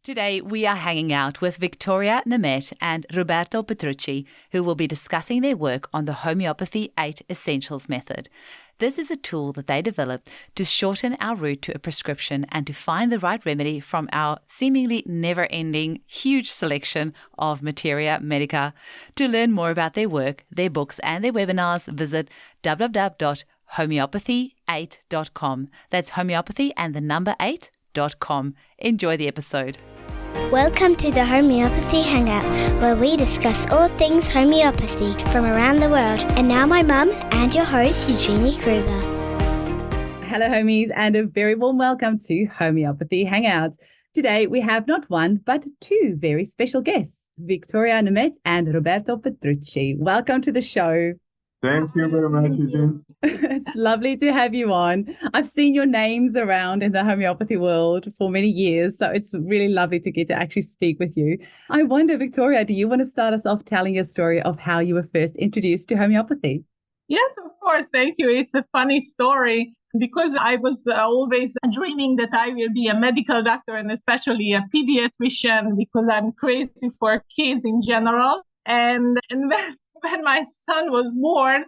Today, we are hanging out with Viktoria, Nemeth and Roberto Petrucci, who will be discussing their work on the Homeopathy 8 Essentials method. This is a tool that they developed to shorten our route to a prescription and to find the right remedy from our seemingly never-ending, huge selection of materia medica. To learn more about their work, their books and their webinars, visit www.homeopathy8.com. That's homeopathy and the number 8.com. Enjoy the episode. Welcome to the Homeopathy Hangout, where we discuss all things homeopathy from around the world. And now my mum and your host, Eugenie Kruger. Hello, homies, and a very warm welcome to Homeopathy Hangout. Today, we have not one, but two very special guests, Viktoria Nemeth and Roberto Petrucci. Welcome to the show. Thank you very much, Eugene. It's lovely to have you on. I've seen your names around in the homeopathy world for many years, so it's really lovely to get to actually speak with you. I wonder, Viktoria, do you want to start us off telling your story of how you were first introduced to homeopathy? Yes, of course. Thank you. It's a funny story because I was always dreaming that I will be a medical doctor and especially a pediatrician because I'm crazy for kids in general. And when my son was born,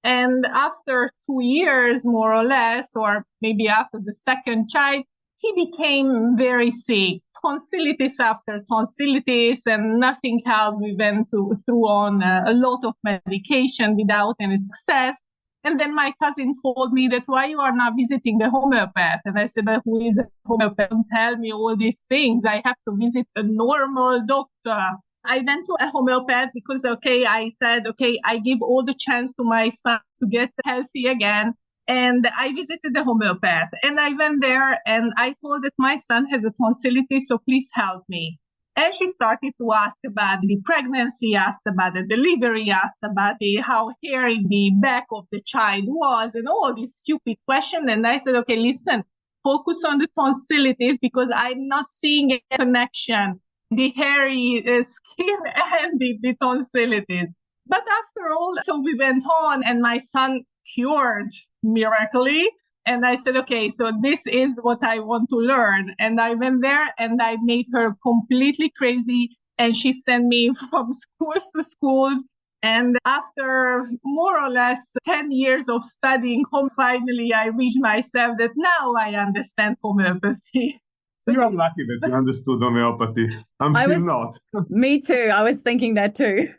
and after 2 years, more or less, or maybe after the second child, he became very sick, tonsillitis after tonsillitis, and nothing helped. We went through on a lot of medication without any success. And then my cousin told me that why you are not visiting the homeopath? And I said, but who is a homeopath? Don't tell me all these things. I have to visit a normal doctor. I went to a homeopath because, I said, I give all the chance to my son to get healthy again. And I visited the homeopath and I went there and I told that my son has a tonsillitis, so please help me. And she started to ask about the pregnancy, asked about the delivery, asked about how hairy the back of the child was and all these stupid questions. And I said, listen, focus on the tonsillitis because I'm not seeing a connection. The hairy skin and the tonsillitis. But after all, so we went on and my son cured miraculously. And I said, so this is what I want to learn. And I went there and I made her completely crazy. And she sent me from schools to schools. And after more or less 10 years of studying home, finally I reached myself that now I understand homeopathy. You are lucky that you understood homeopathy. I'm still not. Me too. I was thinking that too.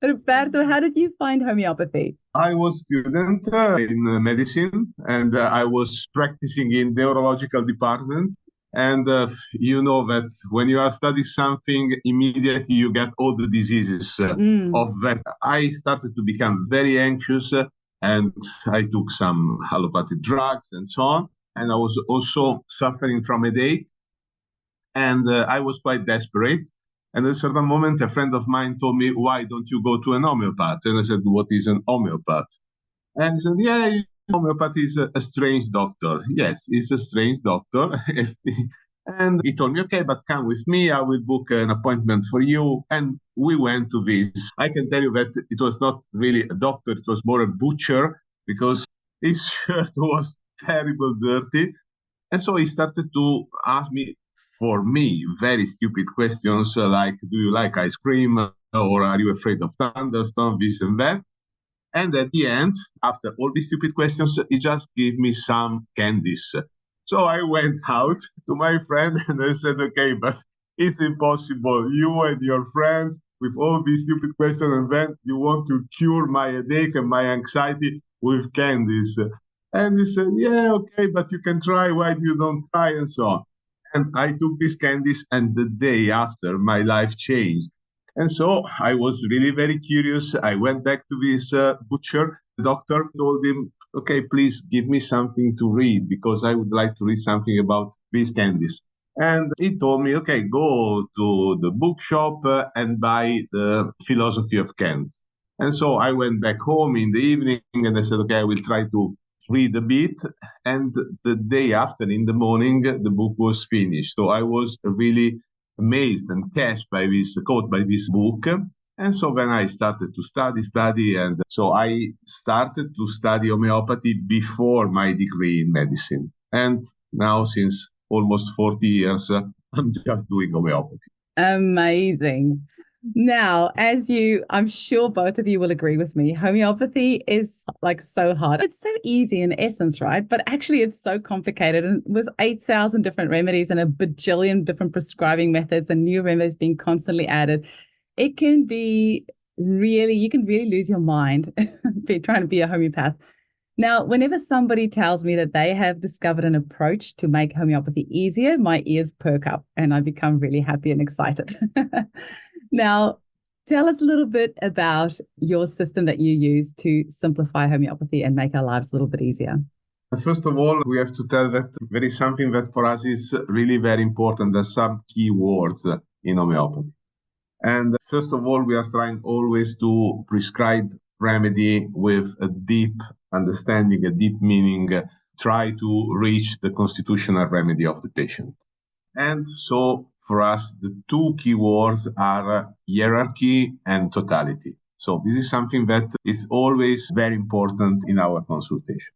Roberto, how did you find homeopathy? I was a student in medicine and I was practicing in the neurological department. And you know that when you are studying something, immediately you get all the diseases of that. I started to become very anxious and I took some allopathic drugs and so on. And I was also suffering from a headache. And I was quite desperate. And at a certain moment, a friend of mine told me, why don't you go to an homeopath? And I said, what is an homeopath? And he said, yeah, homeopath is a strange doctor. Yes, he's a strange doctor. And he told me, but come with me. I will book an appointment for you. And we went to this. I can tell you that it was not really a doctor. It was more a butcher because his shirt was terrible dirty. And so he started to ask me, for me, very stupid questions like, do you like ice cream? Or are you afraid of thunderstorms, this and that? And at the end, after all these stupid questions, he just gave me some candies. So I went out to my friend and I said, but it's impossible. You and your friends with all these stupid questions and then you want to cure my headache and my anxiety with candies. And he said, but you can try. Why do you don't try? And so on. And I took these candies and the day after my life changed. And so I was really very curious. I went back to this butcher. The doctor told him, please give me something to read because I would like to read something about these candies. And he told me, go to the bookshop and buy the Philosophy of Kant. And so I went back home in the evening and I said, I will try to read a bit. And the day after, in the morning, the book was finished. So I was really amazed and caught by this book. And so when I started to study, and so I started to study homeopathy before my degree in medicine. And now, since almost 40 years, I'm just doing homeopathy. Amazing. Now, I'm sure both of you will agree with me, homeopathy is like so hard. It's so easy in essence, right? But actually it's so complicated, and with 8,000 different remedies and a bajillion different prescribing methods and new remedies being constantly added, it can be you can really lose your mind trying to be a homeopath. Now, whenever somebody tells me that they have discovered an approach to make homeopathy easier, my ears perk up and I become really happy and excited. Now, tell us a little bit about your system that you use to simplify homeopathy and make our lives a little bit easier. First of all, we have to tell that there is something that for us is really very important. There's some key words in homeopathy. And first of all, we are trying always to prescribe remedy with a deep understanding, a deep meaning, try to reach the constitutional remedy of the patient. And so for us, the two key words are hierarchy and totality. So this is something that is always very important in our consultation.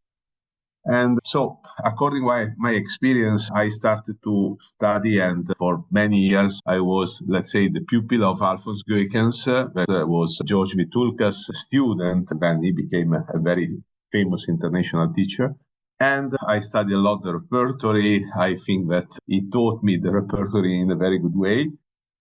And so, according to my experience, I started to study, and for many years, I was, let's say, the pupil of Alphonse Goekens, that was George Vitulka's student. Then he became a very famous international teacher. And I studied a lot the repertory. I think that he taught me the repertory in a very good way,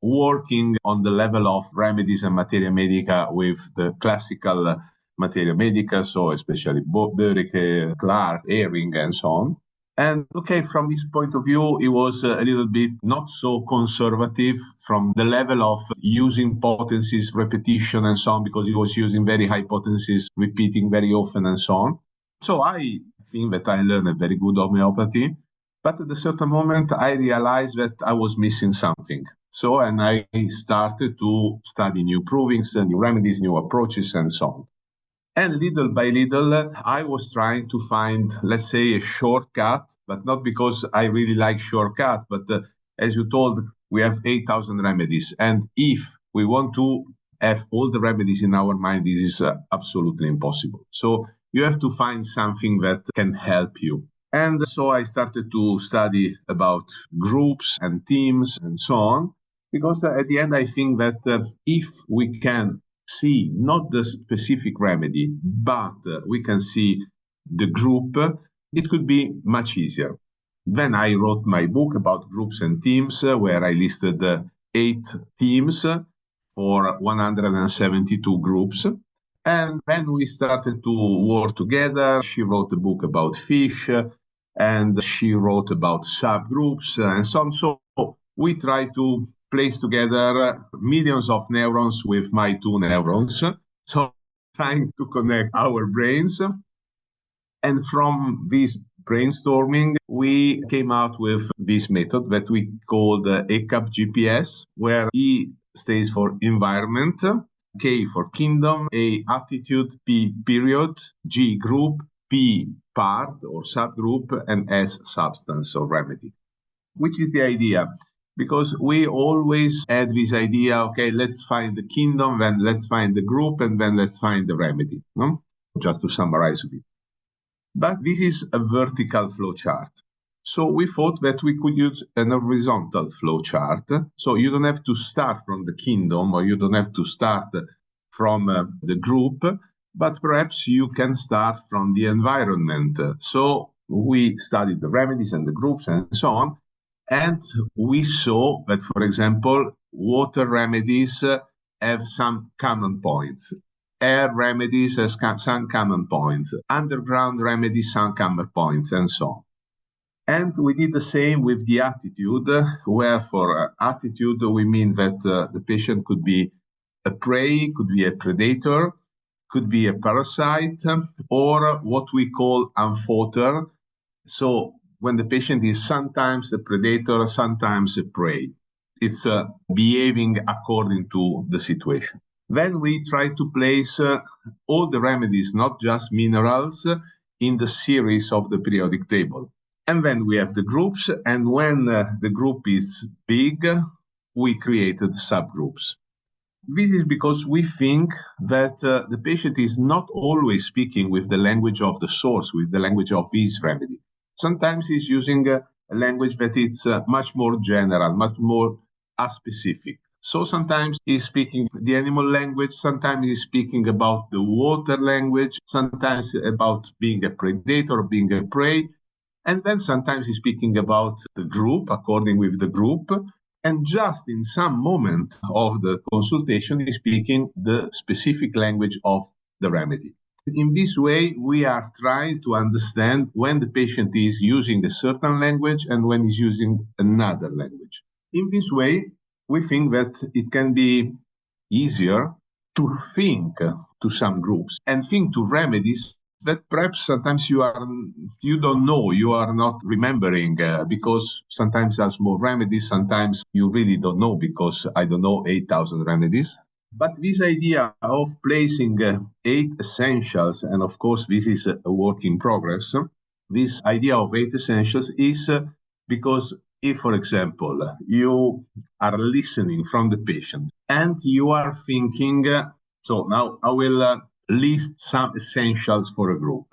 working on the level of remedies and materia medica with the classical materia medica, so especially Böricke, Clark, Ehring, and so on. And okay, from this point of view, it was a little bit not so conservative from the level of using potencies, repetition, and so on, because he was using very high potencies, repeating very often, and so on. So I think that I learned a very good homeopathy, but at a certain moment I realized that I was missing something. So, and I started to study new provings, new remedies, new approaches, and so on. And little by little, I was trying to find, let's say, a shortcut, but not because I really like shortcuts, but as you told, we have 8,000 remedies. And if we want to have all the remedies in our mind, this is absolutely impossible. So you have to find something that can help you. And so I started to study about groups and teams and so on, because at the end, I think that if we can see not the specific remedy, but we can see the group, it could be much easier. Then I wrote my book about groups and teams, where I listed 8 teams for 172 groups. And then we started to work together. She wrote a book about fish, and she wrote about subgroups and so on. So we try to place together millions of neurons with my 2 neurons. So trying to connect our brains. And from this brainstorming, we came out with this method that we call the EKAP GPS, where E stands for environment, K for kingdom, A attitude, P period, G group, P part or subgroup, and S substance or remedy. Which is the idea? Because we always had this idea, okay, let's find the kingdom, then let's find the group, and then let's find the remedy. No? Just to summarize a bit. But this is a vertical flow chart. So we thought that we could use an horizontal flow chart. So you don't have to start from the kingdom, or you don't have to start from the group, but perhaps you can start from the environment. So we studied the remedies and the groups and so on. And we saw that, for example, water remedies have some common points. Air remedies have some common points. Underground remedies, some common points, and so on. And we did the same with the attitude, where for attitude, we mean that the patient could be a prey, could be a predator, could be a parasite, or what we call amphoter. So when the patient is sometimes a predator, sometimes a prey. It's behaving according to the situation. Then we try to place all the remedies, not just minerals, in the series of the periodic table. And then we have the groups, and when the group is big, we created subgroups. This is because we think that the patient is not always speaking with the language of the source, with the language of his remedy. Sometimes he's using a a language that is much more general, much more specific. So sometimes he's speaking the animal language, sometimes he's speaking about the water language, sometimes about being a predator, being a prey, and then sometimes he's speaking about the group, according with the group, and just in some moment of the consultation, he's speaking the specific language of the remedy. In this way, we are trying to understand when the patient is using a certain language and when he's using another language. In this way, we think that it can be easier to think to some groups and think to remedies that perhaps sometimes you don't know, you are not remembering, because sometimes there's more remedies, sometimes you really don't know because, 8,000 remedies. But this idea of placing 8 essentials, and of course this is a work in progress, this idea of 8 essentials is because if, for example, you are listening from the patient and you are thinking, so now I will list some essentials for a group.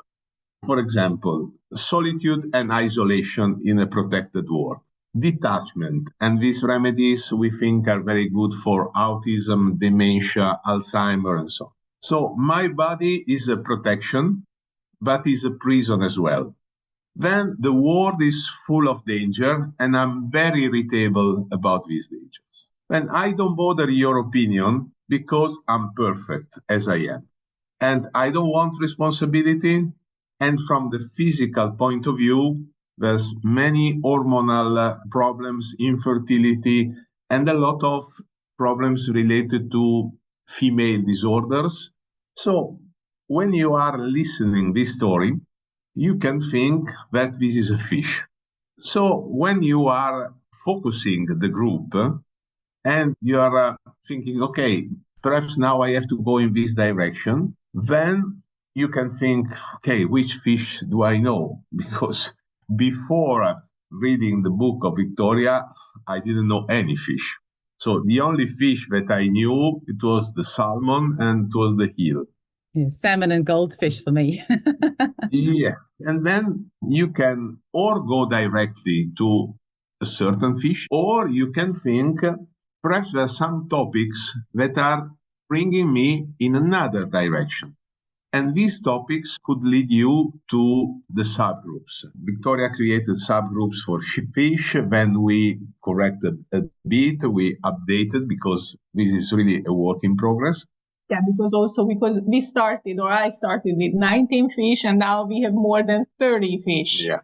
For example, solitude and isolation in a protected world. Detachment, and these remedies we think are very good for autism, dementia, Alzheimer, and so on. So my body is a protection, but is a prison as well. Then the world is full of danger, and I'm very irritable about these dangers. Then I don't bother your opinion because I'm perfect as I am. And I don't want responsibility. And from the physical point of view, there's many hormonal problems, infertility, and a lot of problems related to female disorders. So when you are listening this story, you can think that this is a fish. So when you are focusing the group and you are thinking, okay, perhaps now I have to go in this direction, then you can think, okay, which fish do I know? Because before reading the book of Viktória, I didn't know any fish. So the only fish that I knew, it was the salmon and it was the eel. Yeah, salmon and goldfish for me. Yeah. And then you can or go directly to a certain fish, or you can think perhaps there are some topics that are bringing me in another direction. And these topics could lead you to the subgroups. Viktória created subgroups for fish. Then we corrected a bit, we updated because this is really a work in progress. Yeah, because I started with 19 fish and now we have more than 30 fish. Yeah.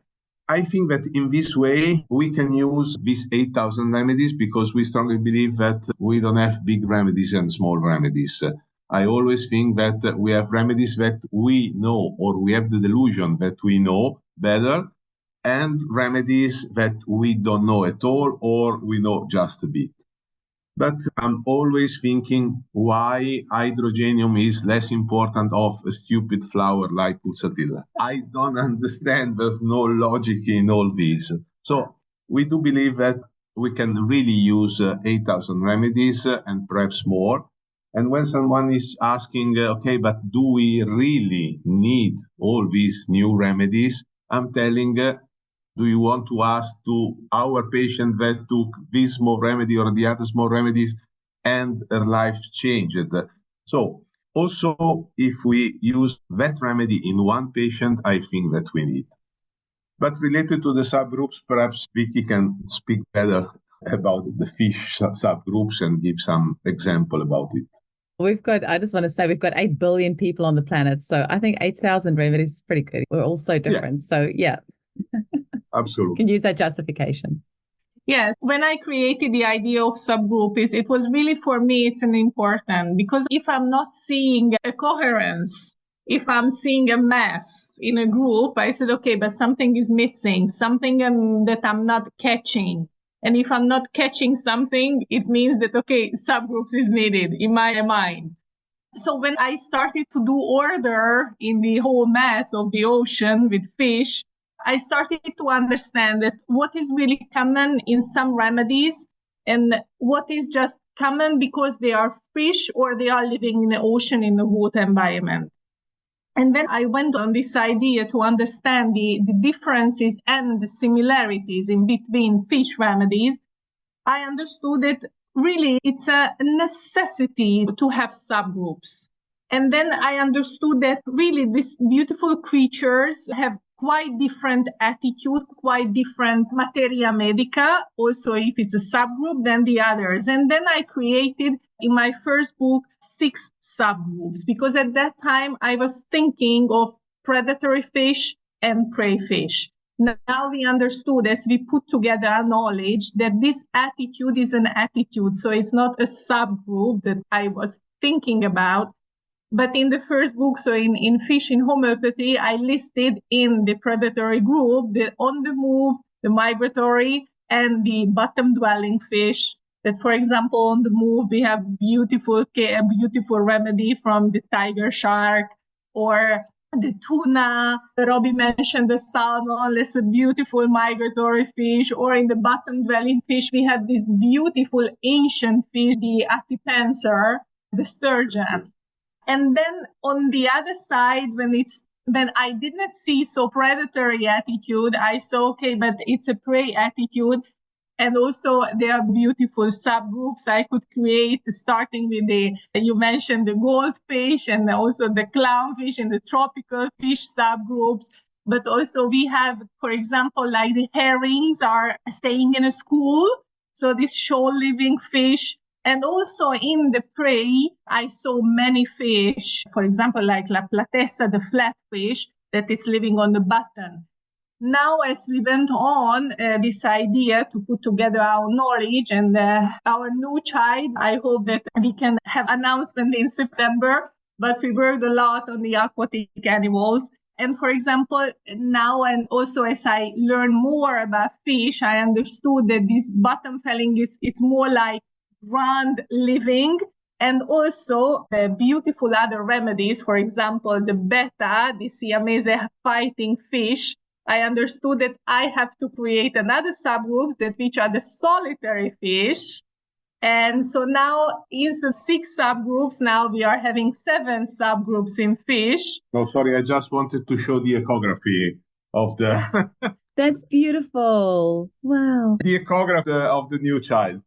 I think that in this way, we can use these 8,000 remedies because we strongly believe that we don't have big remedies and small remedies. I always think that we have remedies that we know, or we have the delusion that we know better, and remedies that we don't know at all, or we know just a bit. But I'm always thinking why hydrogenium is less important of a stupid flower like pulsatilla. I don't understand. There's no logic in all this. So we do believe that we can really use 8,000 remedies and perhaps more. And when someone is asking, okay, but do we really need all these new remedies? I'm telling, do you want to ask to our patient that took this small remedy or the other small remedies and her life changed? So also, if we use that remedy in one patient, I think that we need. But related to the subgroups, perhaps Vicky can speak better about the fish subgroups and give some example about it. I just want to say we've got 8 billion people on the planet. So I think 8,000 remedies is pretty good. We're all so different. Yeah. So yeah. Absolutely. Can use that justification. Yes. When I created the idea of subgroup, it was really for me, it's an important, because if I'm not seeing a coherence, if I'm seeing a mess in a group, I said, okay, but something is missing, something that I'm not catching. And if I'm not catching something, it means that, okay, subgroups is needed in my mind. So when I started to do order in the whole mess of the ocean with fish, I started to understand that what is really common in some remedies and what is just common because they are fish or they are living in the ocean in the water environment. And then I went on this idea to understand the differences and the similarities in between fish remedies. I understood that really it's a necessity to have subgroups. And then I understood that really these beautiful creatures have quite different attitude, quite different materia medica, also if it's a subgroup than the others. And then I created in my first book 6 subgroups, because at that time I was thinking of predatory fish and prey fish. Now we understood, as we put together our knowledge, that this attitude is an attitude. So it's not a subgroup that I was thinking about. But in the first book, so in Fish in Homeopathy, I listed in the predatory group the on the move, the migratory, and the bottom dwelling fish. That, for example, on the move, we have a beautiful remedy from the tiger shark, or the tuna. Robbie mentioned the salmon. That's a beautiful migratory fish. Or in the bottom dwelling fish, we have this beautiful ancient fish, the Atipenser, the sturgeon. And then on the other side, when I did not see so predatory attitude, I saw, okay, but it's a prey attitude. And also there are beautiful subgroups I could create, starting with you mentioned the goldfish and also the clownfish and the tropical fish subgroups. But also we have, for example, like the herrings are staying in a school. So this shoal-living fish. And also in the prey, I saw many fish, for example, like La Platessa, the flatfish that is living on the bottom. Now, as we went on, this idea to put together our knowledge and our new child, I hope that we can have announcement in September, but we worked a lot on the aquatic animals. And for example, now, and also as I learn more about fish, I understood that this bottom felling is more like ground living, and also beautiful other remedies. For example, the betta, the Siamese fighting fish. I understood that I have to create another subgroups which are the solitary fish. And so now is the 6 subgroups. Now we are having 7 subgroups in fish. Oh, sorry, I just wanted to show the ecography of the... That's beautiful. Wow. The ecography of the new child.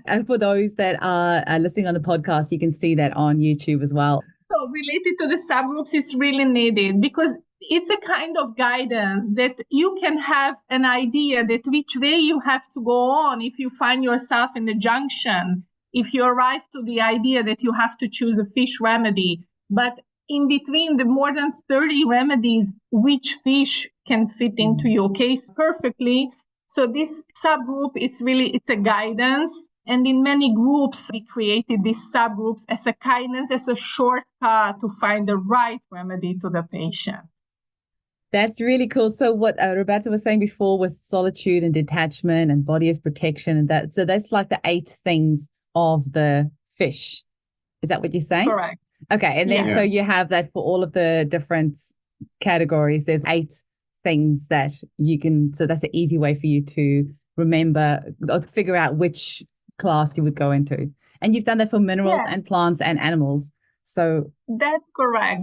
And for those that are listening on the podcast, you can see that on YouTube as well. So related to the subgroups, it's really needed because it's a kind of guidance that you can have an idea that which way you have to go on if you find yourself in the junction, if you arrive to the idea that you have to choose a fish remedy. But in between the more than 30 remedies, which fish can fit into your case perfectly. So this subgroup, it's a guidance. And in many groups, we created these subgroups as a guidance, as a shortcut to find the right remedy to the patient. That's really cool. So what Roberto was saying before with solitude and detachment and body as protection and that, so that's like the 8 things of the fish. Is that what you're saying? Correct. Okay. And then so you have that for all of the different categories. There's 8 things that you can, so that's an easy way for you to remember or to figure out which class you would go into. And you've done that for minerals and plants and animals. So that's correct.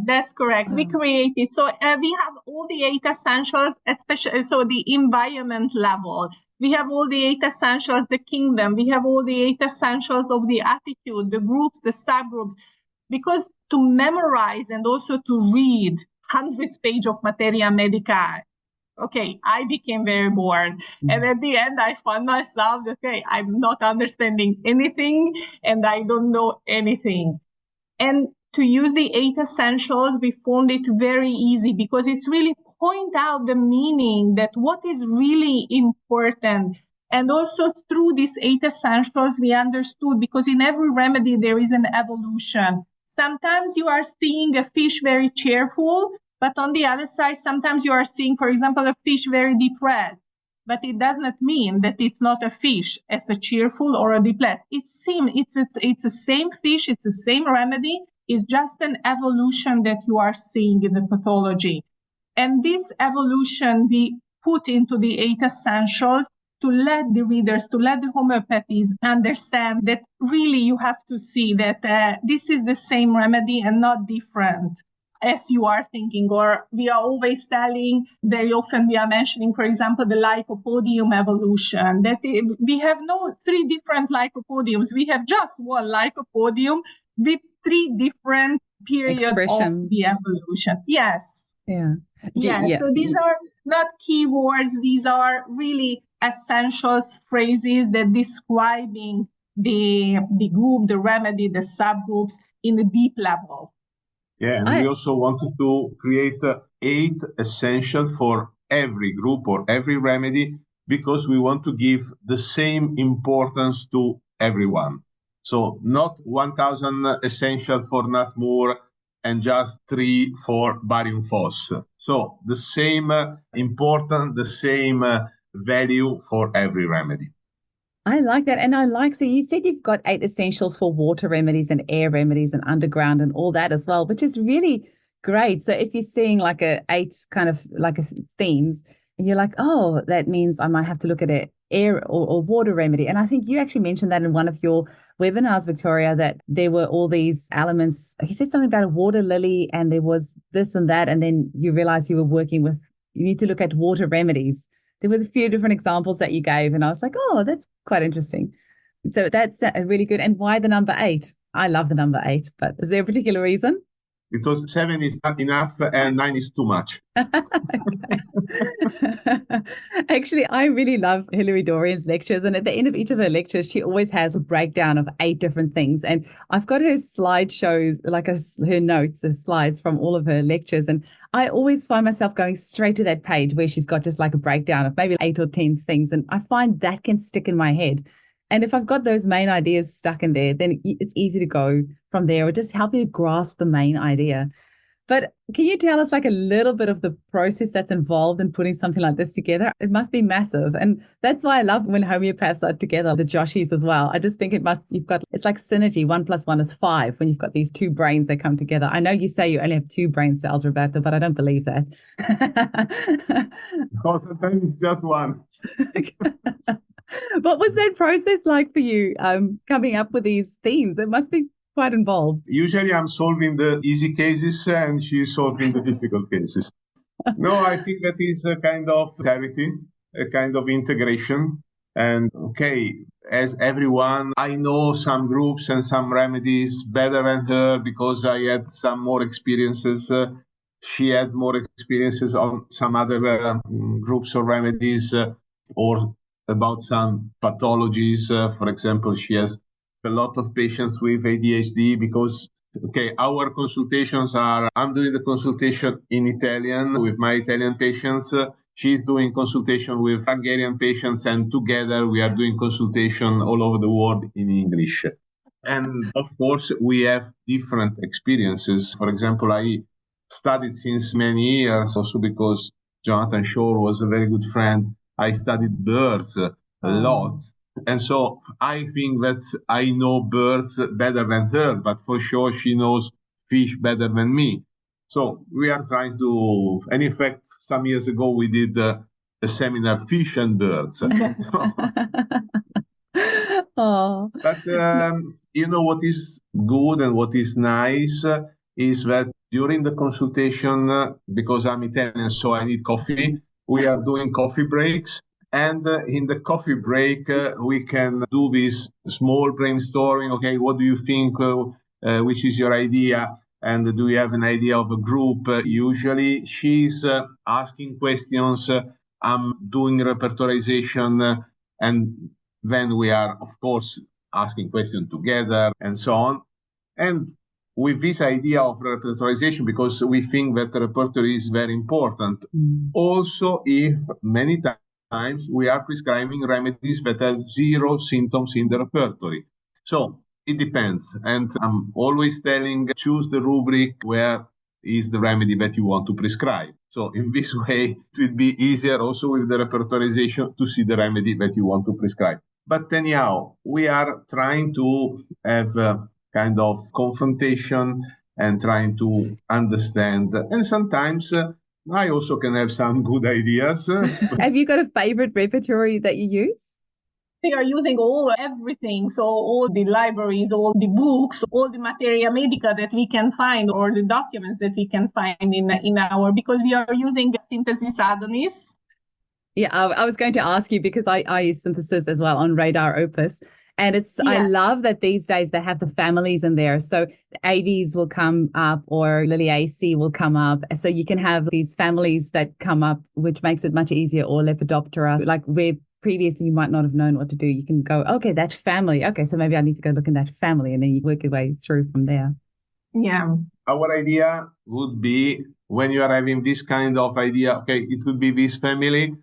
We created, so we have all the 8 essentials, especially so the environment level. We have all the 8 essentials, the kingdom. We have all the 8 essentials of the attitude, the groups, the subgroups. Because to memorize and also to read hundreds pages of materia medica, okay, I became very bored. And at the end, I found myself, okay, I'm not understanding anything and I don't know anything. And to use the 8 essentials, we found it very easy because it's really point out the meaning that what is really important. And also through these 8 essentials, we understood because in every remedy, there is an evolution. Sometimes you are seeing a fish very cheerful, but on the other side, sometimes you are seeing, for example, a fish very depressed. But it does not mean that it's not a fish as a cheerful or a depressed. It's the same fish, it's the same remedy. It's just an evolution that you are seeing in the pathology. And this evolution we put into the 8 essentials to let the readers, to let the homeopathies understand that really you have to see that this is the same remedy and not different. as you are thinking, or we are always telling, very often we are mentioning, for example, the lycopodium evolution, that we have no three different lycopodiums. We have just one lycopodium with three different periods of the evolution. Yes. Yeah. So these are not keywords. These are really essentials, phrases that describing the group, the remedy, the subgroups in a deep level. Yeah, and we also wanted to create 8 essentials for every group or every remedy, because we want to give the same importance to everyone. So not 1,000 essentials for nut mur and just 3 for barium phos. So the same importance, the same value for every remedy. I like that. And so you said you've got 8 essentials for water remedies and air remedies and underground and all that as well, which is really great. So if you're seeing like 8 kind of like themes, and you're like, oh, that means I might have to look at an air or water remedy. And I think you actually mentioned that in one of your webinars, Viktória, that there were all these elements. You said something about a water lily and there was this and that. And then you realized you need to look at water remedies. There was a few different examples that you gave, and I was like, oh, that's quite interesting. So that's really good. And why the number 8? I love the number 8, but is there a particular reason? Because 7 is not enough and 9 is too much. Actually, I really love Hilary Dorian's lectures. And at the end of each of her lectures, she always has a breakdown of 8 different things. And I've got her slideshows, like her notes, her slides from all of her lectures. And I always find myself going straight to that page where she's got just like a breakdown of maybe 8 or 10 things. And I find that can stick in my head. And if I've got those main ideas stuck in there, then it's easy to go from there, or just help you to grasp the main idea. But can you tell us like a little bit of the process that's involved in putting something like this together? It must be massive. And that's why I love when homeopaths are together, the Joshis as well. I just think it's like synergy. 1 + 1 is 5 when you've got these 2 brains that come together. I know you say you only have 2 brain cells, Roberto, but I don't believe that. No, sometimes it's just 1. What was that process like for you, coming up with these themes? It must be quite involved. Usually I'm solving the easy cases and she's solving the difficult cases. No, I think that is a kind of charity, a kind of integration. And as everyone, I know some groups and some remedies better than her because I had some more experiences. She had more experiences on some other groups or remedies or about some pathologies. For example, she has a lot of patients with ADHD because, our consultations I'm doing the consultation in Italian with my Italian patients. She's doing consultation with Hungarian patients, and together we are doing consultation all over the world in English. And of course, we have different experiences. For example, I studied since many years also because Jonathan Shore was a very good friend. I studied birds a lot. And so I think that I know birds better than her, but for sure she knows fish better than me. So we are trying to, and in fact, some years ago we did a seminar, Fish and Birds. But what is good and what is nice is that during the consultation, because I'm Italian, so I need coffee, we are doing coffee breaks. And in the coffee break, we can do this small brainstorming. Okay, what do you think? Which is your idea? And do you have an idea of a group? Usually she's asking questions. I'm doing repertorization. And then we are, of course, asking questions together and so on. And with this idea of repertorization, because we think that repertory is very important. Also, if many times we are prescribing remedies that have 0 symptoms in the repertory. So it depends. And I'm always telling, choose the rubric where is the remedy that you want to prescribe. So in this way, it will be easier also with the repertorization to see the remedy that you want to prescribe. But anyhow, we are trying to have a kind of confrontation and trying to understand. And sometimes I also can have some good ideas. Have you got a favorite repertory that you use? We are using everything. So all the libraries, all the books, all the materia medica that we can find, or the documents that we can find in our, because we are using synthesis adonis. Yeah, I was going to ask you because I use synthesis as well on Radar Opus. And I love that these days they have the families in there. So AVs will come up or Liliaceae will come up. So you can have these families that come up, which makes it much easier, or Lepidoptera, like where previously you might not have known what to do. You can go, okay, that family. Okay, so maybe I need to go look in that family, and then you work your way through from there. Yeah. Our idea would be, when you are having this kind of idea, okay, it would be this family.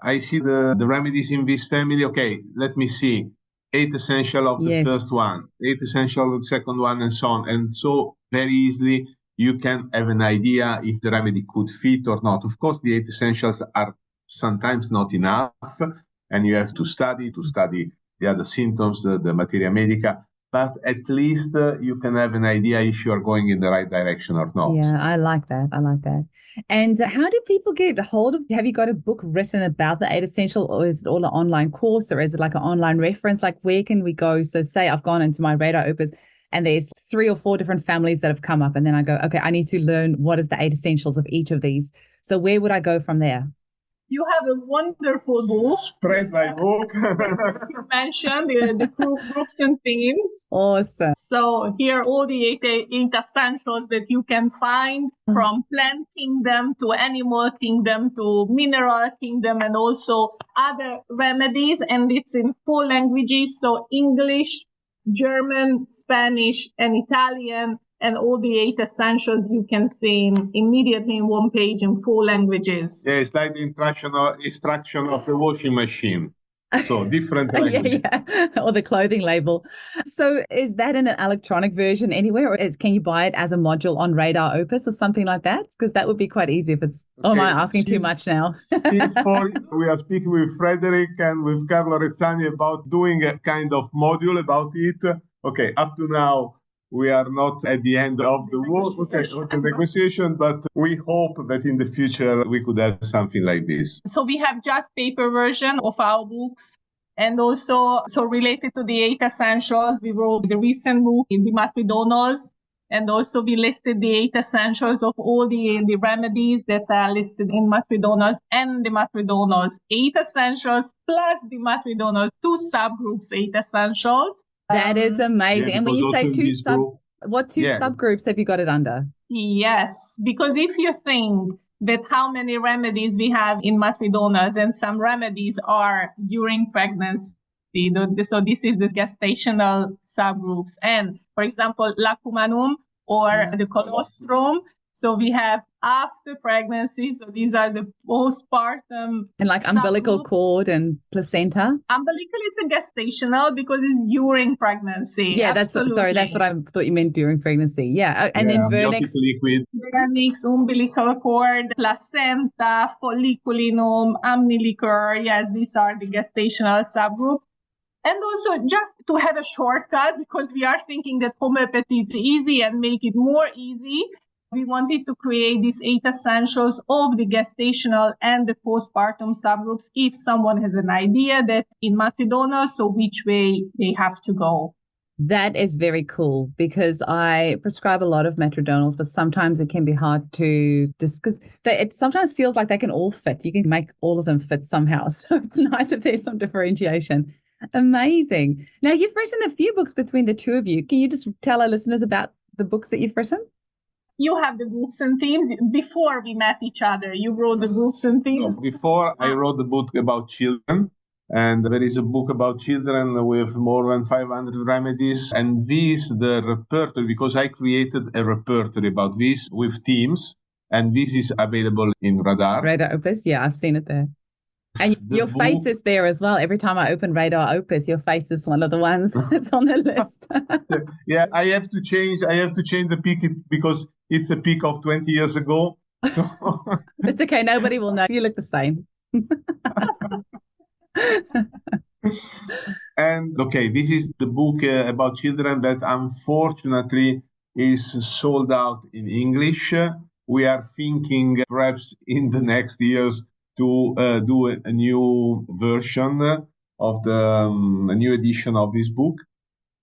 I see the remedies in this family. Okay, let me see. 8 essential of the first one, 8 essential of the second one, and so on. And so very easily you can have an idea if the remedy could fit or not. Of course, the 8 essentials are sometimes not enough, and you have to study the other symptoms, the materia medica. But at least you can have an idea if you are going in the right direction or not. Yeah, I like that. And how do people get hold of, have you got a book written about the 8 Essential, or is it all an online course, or is it like an online reference? Like, where can we go? So say I've gone into my Radar Opus and there's 3 or 4 different families that have come up, and then I go, okay, I need to learn what is the 8 Essentials of each of these. So where would I go from there? You have a wonderful book. Spread my book. You mentioned the groups and themes. Awesome. So here are all the 8 essentials that you can find, from plant kingdom to animal kingdom to mineral kingdom, and also other remedies. And it's in 4 languages, so English, German, Spanish, and Italian. And all the 8 essentials you can see immediately in one page in 4 languages. Yeah, it's like the instruction of the washing machine. So different languages. yeah. Or the clothing label. So is that in an electronic version anywhere, or can you buy it as a module on Radar Opus or something like that? Because that would be quite easy if it's, okay, am I asking too much now? We are speaking with Frederick and with Carlo Rezzani about doing a kind of module about it. Okay, up to now, we are not at the end of the work, the negotiation, but we hope that in the future we could have something like this. So we have just paper version of our books. And also, so related to the 8 essentials, we wrote the recent book in the Matridonos. And also we listed the 8 essentials of all the remedies that are listed in Matridonos, and the Matridonos 8 essentials plus the Matridonos 2 subgroups 8 essentials. That is amazing. Yeah, and when you say 2 2 subgroups have you got it under? Yes, because if you think that how many remedies we have in Matridonas, and some remedies are during pregnancy, so this is the gestational subgroups. And for example, lacumanum or the colostrum. So we have after pregnancy. So these are the postpartum. And like umbilical cord and placenta. Umbilical is a gestational because it's during pregnancy. Yeah, that's what I thought you meant during pregnancy. Yeah, and then vernix. Liquid. Vernix, umbilical cord, placenta, folliculinum, umbilical. Yes, these are the gestational subgroups. And also just to have a shortcut, because we are thinking that homeopathy is easy and make it more easy. We wanted to create these 8 essentials of the gestational and the postpartum subgroups if someone has an idea that in Matridonos, so which way they have to go. That is very cool, because I prescribe a lot of matridonals, but sometimes it can be hard to discuss. It sometimes feels like they can all fit. You can make all of them fit somehow. So it's nice if there's some differentiation. Amazing. Now, you've written a few books between the two of you. Can you just tell our listeners about the books that you've written? You have the groups and themes. Before we met each other, you wrote the groups and themes. Before, I wrote the book about children, and there is a book about children with more than 500 remedies. And the repertoire, because I created a repertoire about this with themes, and this is available in Radar. Radar Opus, yeah, I've seen it there. And your face is there as well. Every time I open Radar Opus, your face is one of the ones that's on the list. Yeah, I have to change the pic because it's a pic of 20 years ago. It's okay. Nobody will know. You look the same. And okay, this is the book about children that unfortunately is sold out in English. We are thinking perhaps in the next years to do a new version. of the a new edition of this book.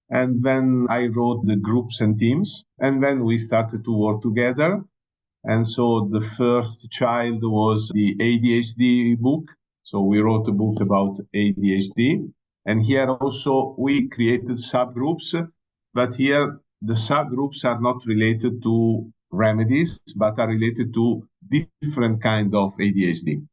And then I wrote the groups and teams, and then we started to work together. And so the first child was the ADHD book. So we wrote a book about ADHD. And here also we created subgroups, but here the subgroups are not related to remedies, but are related to different kind of ADHD.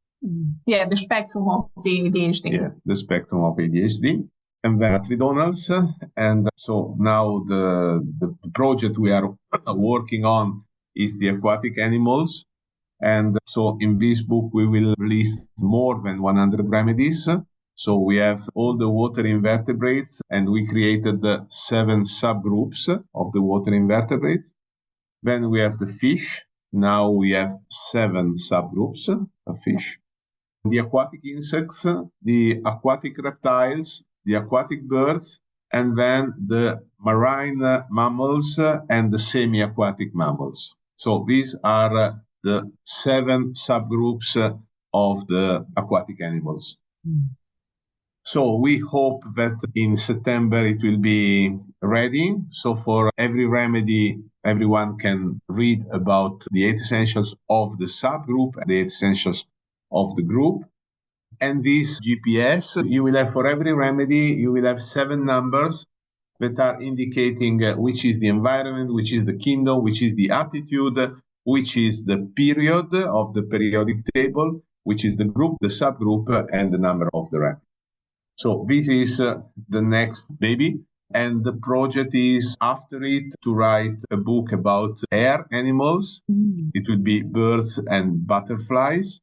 Yeah, the spectrum of the ADHD. Yeah, the spectrum of ADHD. And then tridonals. And so now the project we are working on is the aquatic animals. And so in this book, we will list more than 100 remedies. So we have all the water invertebrates, and we created the 7 subgroups of the water invertebrates. Then we have the fish. Now we have 7 subgroups of fish. The aquatic insects, the aquatic reptiles, the aquatic birds, and then the marine mammals and the semi-aquatic mammals. So these are the 7 subgroups of the aquatic animals. So we hope that in September it will be ready. So for every remedy, everyone can read about the 8 essentials of the subgroup, the 8 essentials of the group. And this GPS, you will have for every remedy, you will have 7 numbers that are indicating which is the environment, which is the kingdom, which is the attitude, which is the period of the periodic table, which is the group, the subgroup, and the number of the remedy. So this is the next baby. And the project is after it to write a book about air animals. It will be birds and butterflies.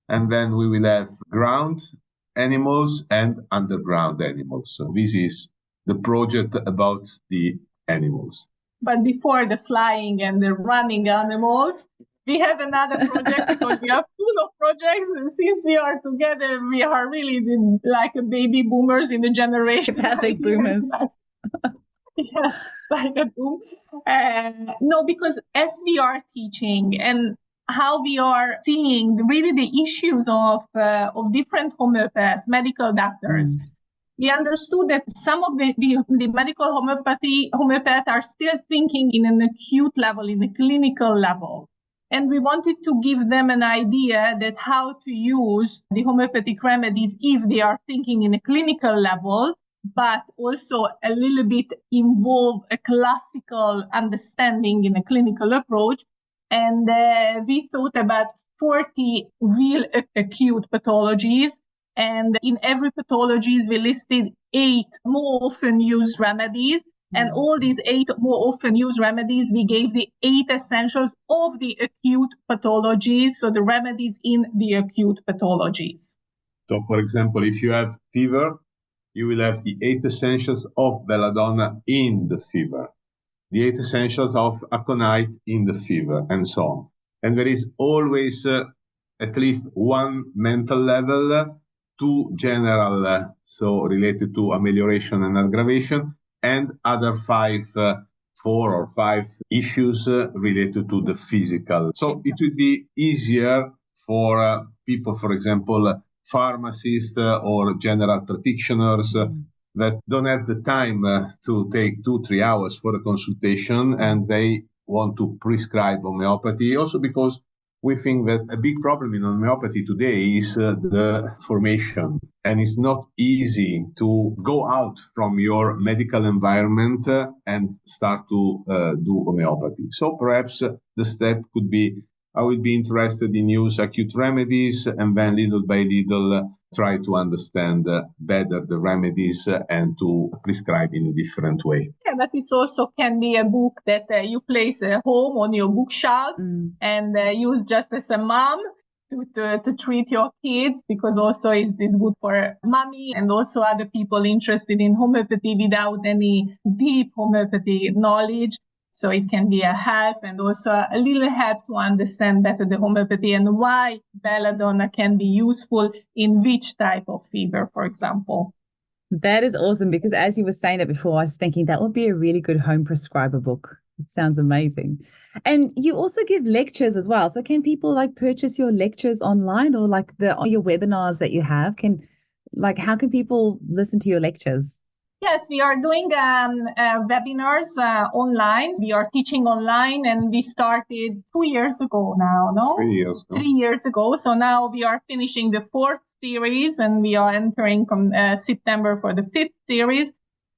And then we will have ground animals and underground animals. So this is the project about the animals. But before the flying and the running animals, we have another project because we are full of projects. And since we are together, we are really like a baby boomers in the generation. Homeopathic boomers. Yes, like a boom. No, because as we are teaching and how we are seeing really the issues of different homeopaths, medical doctors, we understood that some of the medical homeopaths are still thinking in an acute level, in a clinical level. And we wanted to give them an idea that how to use the homeopathic remedies if they are thinking in a clinical level, but also a little bit involve a classical understanding in a clinical approach. And we thought about 40 real acute pathologies. And in every pathologies, we listed 8 more often used remedies. And all these 8 more often used remedies, we gave the 8 essentials of the acute pathologies. So the remedies in the acute pathologies. So, for example, if you have fever, you will have the 8 essentials of belladonna in the fever. The 8 essentials of aconite in the fever, and so on. And there is always at least one mental level, 2 general, so related to amelioration and aggravation, and other 4 or 5 issues related to the physical. So it would be easier for people, for example, pharmacists or general practitioners, that don't have the time to take 2-3 hours for a consultation, and they want to prescribe homeopathy. Also because we think that a big problem in homeopathy today is the formation. And it's not easy to go out from your medical environment and start to do homeopathy. So perhaps the step could be, I would be interested in use acute remedies, and then little by little try to understand better the remedies and to prescribe in a different way. Yeah, but it also can be a book that you place at home on your bookshelf and use just as a mom to treat your kids, because also it's good for mommy and also other people interested in homeopathy without any deep homeopathy knowledge. So it can be a help, and also a little help to understand better the homeopathy and why belladonna can be useful in which type of fever, for example. That is awesome, because as you were saying that before, I was thinking that would be a really good home prescriber book. It sounds amazing. And you also give lectures as well. So can people purchase your lectures online, or your webinars that you have? Like, how can people listen to your lectures? Yes, we are doing webinars online. We are teaching online, and we started 2 years ago now, no? 3 years ago. 3 years ago. So now we are finishing the 4th series, and we are entering from September for the 5th series.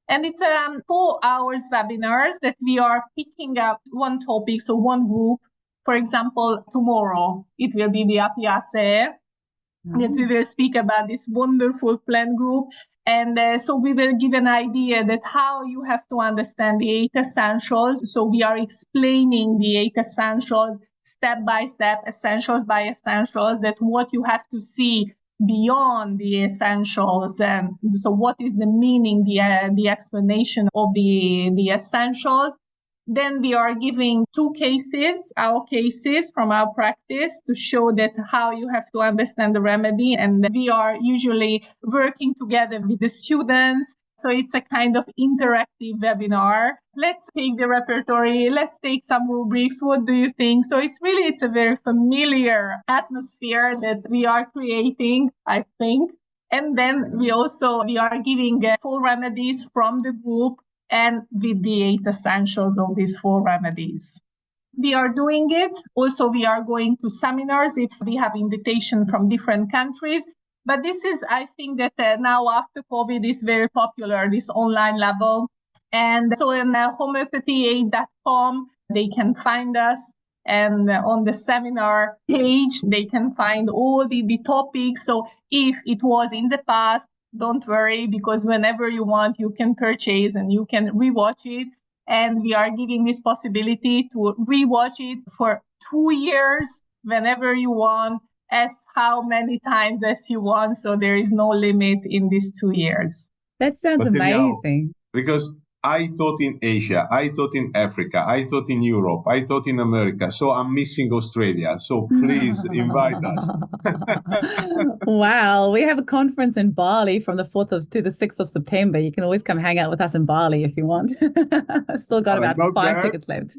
And it's 4 hours webinars that we are picking up one topic, so one group. For example, tomorrow it will be the Apiaceae, that we will speak about this wonderful plant group. And so we will give an idea that how you have to understand the 8 essentials. So we are explaining the 8 essentials step by step, essentials by essentials, that what you have to see beyond the essentials. And so what is the meaning, the explanation of the essentials. Then we are giving 2 cases, our cases from our practice, to show that how you have to understand the remedy. And we are usually working together with the students. So it's a kind of interactive webinar. Let's take the repertory. Let's take some rubrics. What do you think? So it's a very familiar atmosphere that we are creating, I think. And then we are giving 4 remedies from the group, and with the 8 essentials of these 4 remedies. We are doing it. Also, we are going to seminars if we have invitation from different countries. But this is, I think that now after COVID is very popular, this online level. And so in homeopathy8.com, they can find us. And on the seminar page, they can find all the topics. So if it was in the past, don't worry, because whenever you want, you can purchase and you can rewatch it. And we are giving this possibility to rewatch it for 2 years, whenever you want, as how many times as you want. So there is no limit in these 2 years. That sounds amazing. Because I taught in Asia, I taught in Africa, I taught in Europe, I taught in America. So I'm missing Australia. So please invite us. Wow. We have a conference in Bali from the 4th to the 6th of September. You can always come hang out with us in Bali if you want. Still got about 5 tickets left.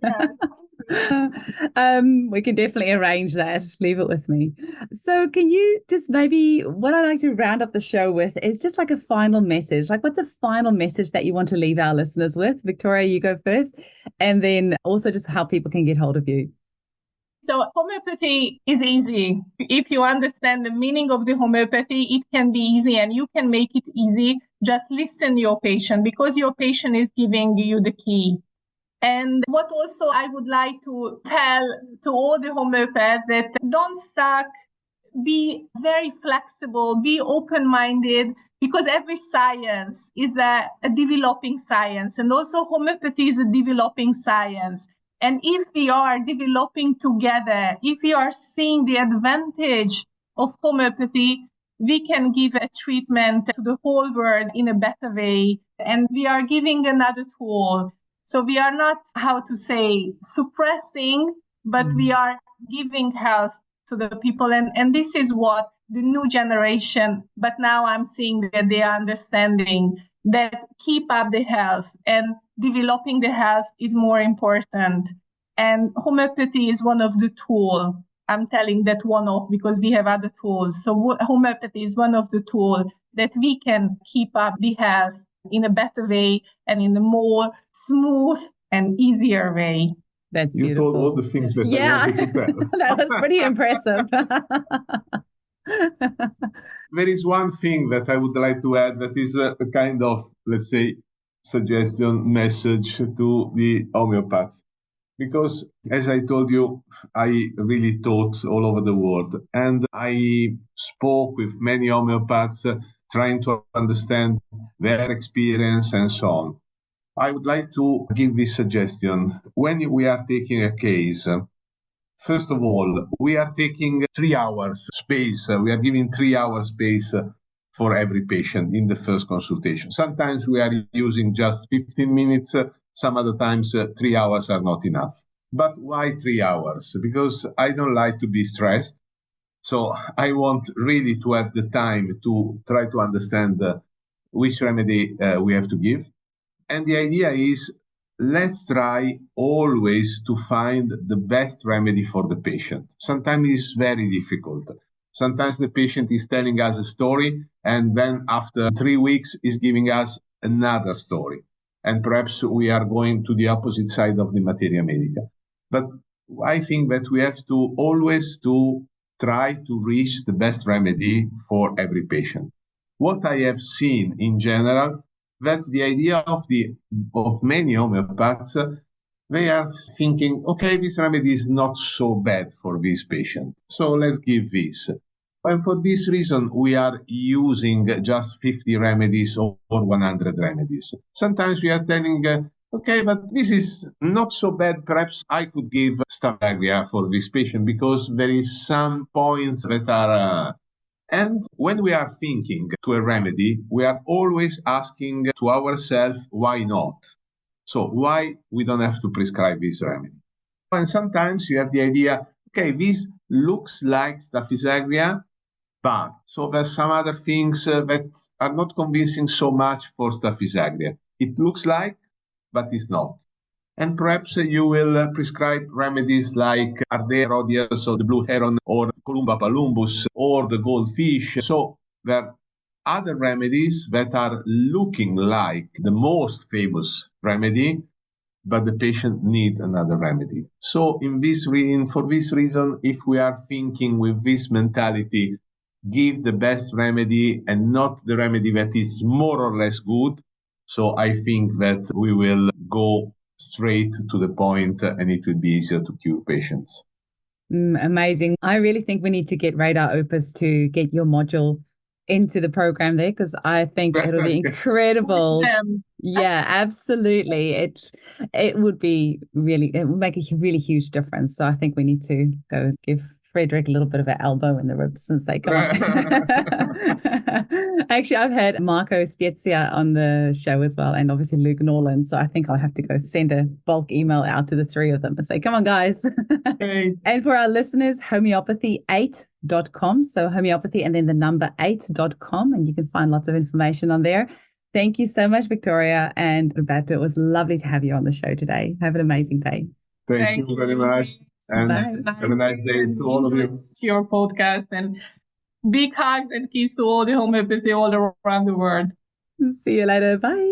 We can definitely arrange that. Leave it with me. So can you just maybe, what I'd like to round up the show with is just like a final message. Like, what's a final message that you want to leave our listeners with? Viktoria, you go first. And then also just how people can get hold of you. So homeopathy is easy. If you understand the meaning of the homeopathy, it can be easy, and you can make it easy. Just listen to your patient, because your patient is giving you the key. And what also I would like to tell to all the homeopaths, that don't stuck, be very flexible, be open-minded, because every science is a developing science, and also homeopathy is a developing science. And if we are developing together, if we are seeing the advantage of homeopathy, we can give a treatment to the whole world in a better way. And we are giving another tool. So we are not, suppressing, but we are giving health to the people. And this is what the new generation, but now I'm seeing that they are understanding that keep up the health, and developing the health is more important. And homeopathy is one of the tools. I'm telling that one of, because we have other tools. So homeopathy is one of the tools that we can keep up the health in a better way and in a more smooth and easier way. That's beautiful. You told all the things that I wanted to tell. That was pretty impressive. There is one thing that I would like to add that is a kind of, let's say, suggestion message to the homeopaths. Because, as I told you, I really taught all over the world. And I spoke with many homeopaths, trying to understand their experience and so on. I would like to give this suggestion. When we are taking a case, first of all, we are taking 3 hours space. We are giving 3 hours space for every patient in the first consultation. Sometimes we are using just 15 minutes. Some other times 3 hours are not enough. But why 3 hours? Because I don't like to be stressed. So I want really to have the time to try to understand which remedy we have to give. And the idea is, let's try always to find the best remedy for the patient. Sometimes it's very difficult. Sometimes the patient is telling us a story, and then after 3 weeks is giving us another story. And perhaps we are going to the opposite side of the materia medica. But I think that we have to always to try to reach the best remedy for every patient. What I have seen in general, that the idea of many homeopaths, they are thinking, okay, this remedy is not so bad for this patient, so let's give this. And for this reason, we are using just 50 remedies or 100 remedies. Sometimes we are telling, okay, but this is not so bad. Perhaps I could give Staph aureus for this patient because there is some points that are... And when we are thinking to a remedy, we are always asking to ourselves, why not? So why we don't have to prescribe this remedy? And sometimes you have the idea, okay, this looks like Staph aureus, but so there's some other things that are not convincing so much for Staph aureus. It looks like, but it's not. And perhaps you will prescribe remedies like Ardea rhodius or the blue heron or Columba palumbus or the goldfish. So there are other remedies that are looking like the most famous remedy, but the patient needs another remedy. So for this reason, if we are thinking with this mentality, give the best remedy and not the remedy that is more or less good, so I think that we will go straight to the point and it will be easier to cure patients. Amazing. I really think we need to get Radar Opus to get your module into the program there, because I think it'll be incredible. Yeah, absolutely. It would make a really huge difference. So I think we need to go give Frederick a little bit of an elbow in the ribs and say, come on. Actually, I've had Marco Spezia on the show as well, and obviously Luke Norland. So I think I'll have to go send a bulk email out to the three of them and say, come on, guys. Great. And for our listeners, homeopathy8.com. So homeopathy and then the number 8.com. And you can find lots of information on there. Thank you so much, Viktoria and Roberto. It was lovely to have you on the show today. Have an amazing day. Thank you very much. And have a nice day to all of you. Your podcast, and big hugs and kisses to all the homeopathy all around the world. See you later. Bye.